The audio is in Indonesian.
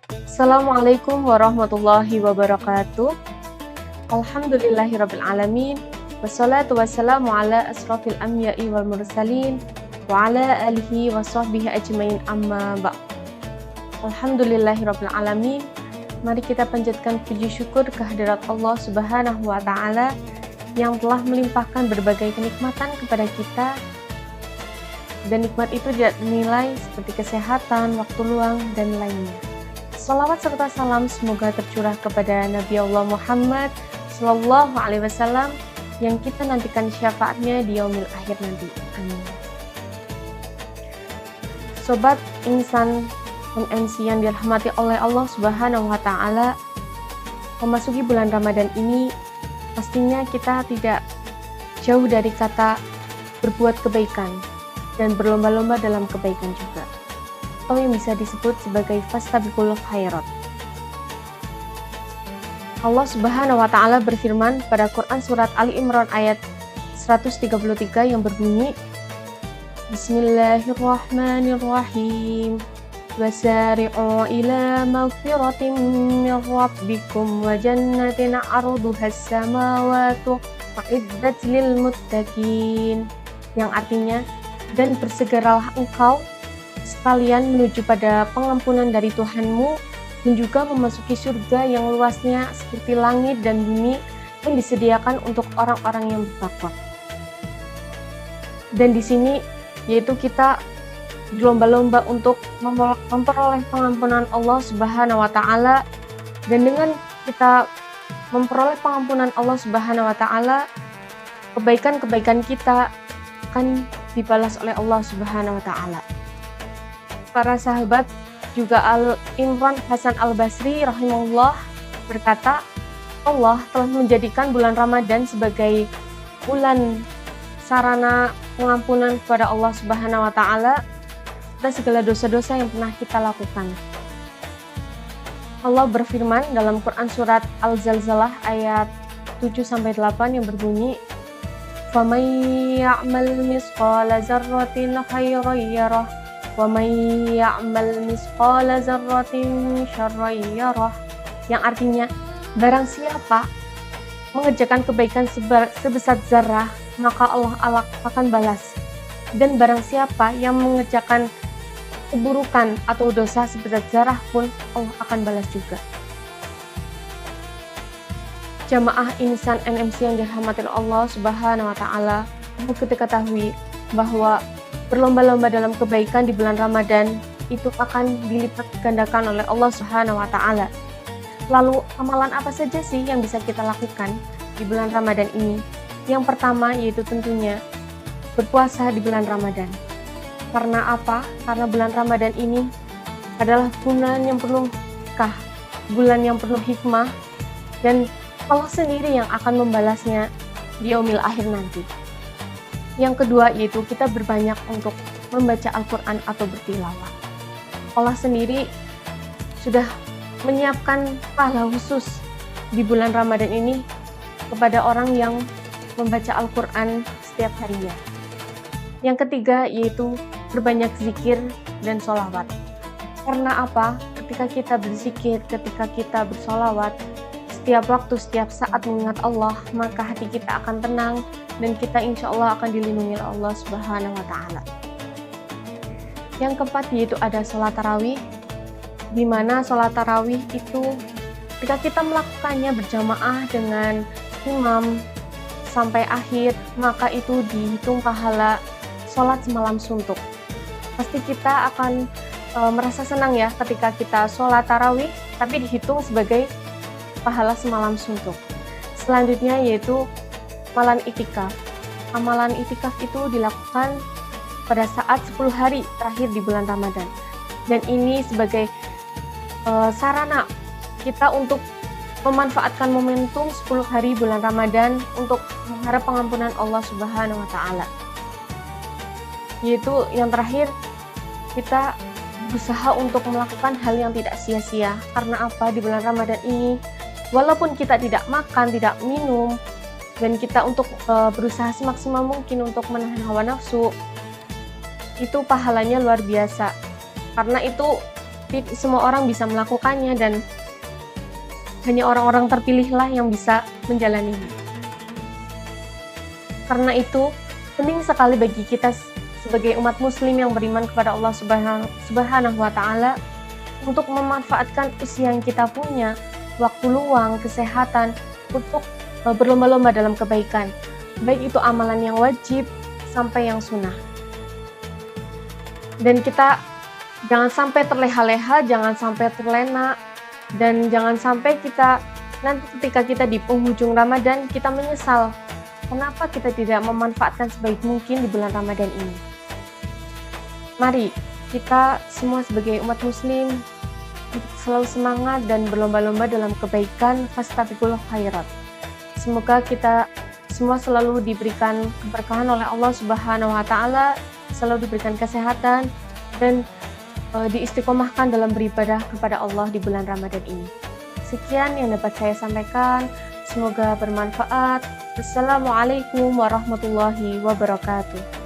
Assalamualaikum warahmatullahi wabarakatuh. Alhamdulillahirabbil alamin. Wassalatu wassalamu ala asrofil anbiya'i wal mursalin wa ala alihi wa sahbihi ajmain amma ba'd. Alhamdulillahirabbil alamin. Mari kita panjatkan puji syukur kehadirat Allah Subhanahu wa taala yang telah melimpahkan berbagai kenikmatan kepada kita, dan nikmat itu tidak dinilai seperti kesehatan, waktu luang, dan lainnya. Salawat serta salam semoga tercurah kepada Nabi Allah Muhammad Sallallahu Alaihi Wasallam yang kita nantikan syafaatnya di yaumil akhir nanti. Amin. Sobat Insan MNC yang dirahmati oleh Allah Subhanahu Wa Taala, memasuki bulan Ramadan ini pastinya kita tidak jauh dari kata berbuat kebaikan dan berlomba-lomba dalam kebaikan juga, atau yang bisa disebut sebagai fastabiqul khairat. Allah Subhanahu wa taala berfirman pada Quran surat Ali Imran ayat 133 yang berbunyi, Bismillahirrahmanirrahim. Wasari'u ila maghfiratin min rabbikum wa jannatin 'arduhas samawati wa'iddat lil muttaqin. Yang artinya, dan bersegeralah engkau sekalian menuju pada pengampunan dari Tuhanmu, dan juga memasuki surga yang luasnya seperti langit dan bumi yang disediakan untuk orang-orang yang bertakwa. Dan di sini yaitu kita berlomba-lomba untuk memperoleh pengampunan Allah Subhanahu wa taala, dan dengan kita memperoleh pengampunan Allah Subhanahu wa taala, kebaikan-kebaikan kita akan dibalas oleh Allah Subhanahu wa taala. Para sahabat juga Al-Imran Hasan Al-Basri rahimahullah berkata, Allah telah menjadikan bulan Ramadan sebagai bulan sarana pengampunan kepada Allah Subhanahu wa taala atas segala dosa-dosa yang pernah kita lakukan. Allah berfirman dalam Quran surat Al-Zalzalah ayat 7-8 yang berbunyi, فَمَن يَعْمَلْ مِثْقَالَ ذَرَّةٍ خَيْرًا يَرَهُ وَمَن يَعْمَلْ مِثْقَالَ ذَرَّةٍ شَرًّا يَرَهُ. Yang artinya, barang siapa mengerjakan kebaikan sebesar zarah, maka Allah akan balas. Dan barang siapa yang mengerjakan keburukan atau dosa sebesar zarah pun, Allah akan balas juga. Jamaah Insan NMC yang dirahmati Allah Subhanahu wa taala, perlu kita ketahui bahwa berlomba-lomba dalam kebaikan di bulan Ramadan itu akan dilipat gandakan oleh Allah Subhanahu wa taala. Lalu amalan apa saja sih yang bisa kita lakukan di bulan Ramadan ini? Yang pertama yaitu tentunya berpuasa di bulan Ramadan. Karena apa? Karena bulan Ramadan ini adalah bulan yang penuh berkah, bulan yang penuh hikmah, dan Allah sendiri yang akan membalasnya di yaumil akhir nanti. Yang kedua yaitu kita berbanyak untuk membaca Al-Quran atau bertilawah. Allah sendiri sudah menyiapkan pahala khusus di bulan Ramadan ini kepada orang yang membaca Al-Quran setiap harinya. Yang ketiga yaitu berbanyak zikir dan sholawat. Karena apa? Ketika kita berzikir, ketika kita bersolawat, setiap waktu, setiap saat mengingat Allah, maka hati kita akan tenang dan kita insya Allah akan dilindungi oleh Allah Subhanahu wa taala. Yang keempat yaitu ada sholat tarawih, di mana sholat tarawih itu ketika kita melakukannya berjamaah dengan imam sampai akhir, maka itu dihitung pahala sholat semalam suntuk. Pasti kita akan merasa senang ya ketika kita sholat tarawih, tapi dihitung sebagai pahala semalam suntuk. Selanjutnya yaitu amalan itikaf. Amalan itikaf itu dilakukan pada saat 10 hari terakhir di bulan Ramadan. Dan ini sebagai sarana kita untuk memanfaatkan momentum 10 hari bulan Ramadan untuk mengharap pengampunan Allah Subhanahu wa taala. Yaitu yang terakhir, kita berusaha untuk melakukan hal yang tidak sia-sia. Karena apa? Di bulan Ramadan ini, walaupun kita tidak makan, tidak minum, dan kita untuk berusaha semaksimal mungkin untuk menahan hawa nafsu, itu pahalanya luar biasa. Karena itu Tidak semua orang bisa melakukannya dan hanya orang-orang terpilihlah yang bisa menjalaninya. Karena itu, penting sekali bagi kita sebagai umat muslim yang beriman kepada Allah Subhanahu wa taala untuk memanfaatkan usia yang kita punya, waktu luang, kesehatan untuk berlomba-lomba dalam kebaikan. Baik itu amalan yang wajib sampai yang sunnah. Dan kita jangan sampai terleha-leha, jangan sampai terlena, dan jangan sampai kita nanti ketika kita di penghujung Ramadan kita menyesal kenapa kita tidak memanfaatkan sebaik mungkin di bulan Ramadan ini. Mari kita semua sebagai umat muslim selalu semangat dan berlomba-lomba dalam kebaikan, fastabiqul khairat. Semoga kita semua selalu diberikan keberkahan oleh Allah Subhanahu wa taala, selalu diberikan kesehatan dan diistiqomahkan dalam beribadah kepada Allah di bulan Ramadan ini. Sekian yang dapat saya sampaikan, semoga bermanfaat. Assalamualaikum warahmatullahi wabarakatuh.